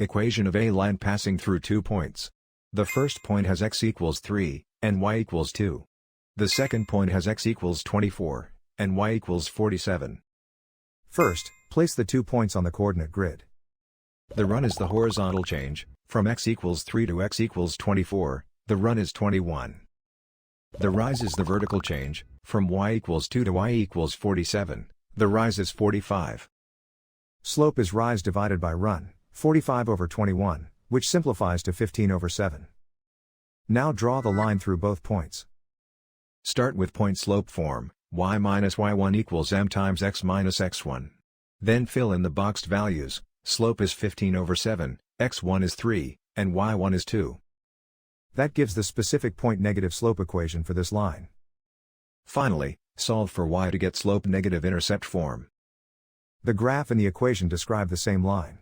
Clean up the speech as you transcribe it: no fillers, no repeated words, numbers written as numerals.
Equation of a line passing through 2 points. The first point has x equals 3, and y equals 2. The second point has x equals 24, and y equals 47. First, place the 2 points on the coordinate grid. The run is the horizontal change, from x equals 3 to x equals 24, the run is 21. The rise is the vertical change, from y equals 2 to y equals 47, the rise is 45. Slope is rise divided by run, 45 over 21, which simplifies to 15 over 7. Now draw the line through both points. Start with point slope form, y minus y1 equals m times x minus x1. Then fill in the boxed values, slope is 15 over 7, x1 is 3, and y1 is 2. That gives the specific point negative slope equation for this line. Finally, solve for y to get slope negative intercept form. The graph and the equation describe the same line.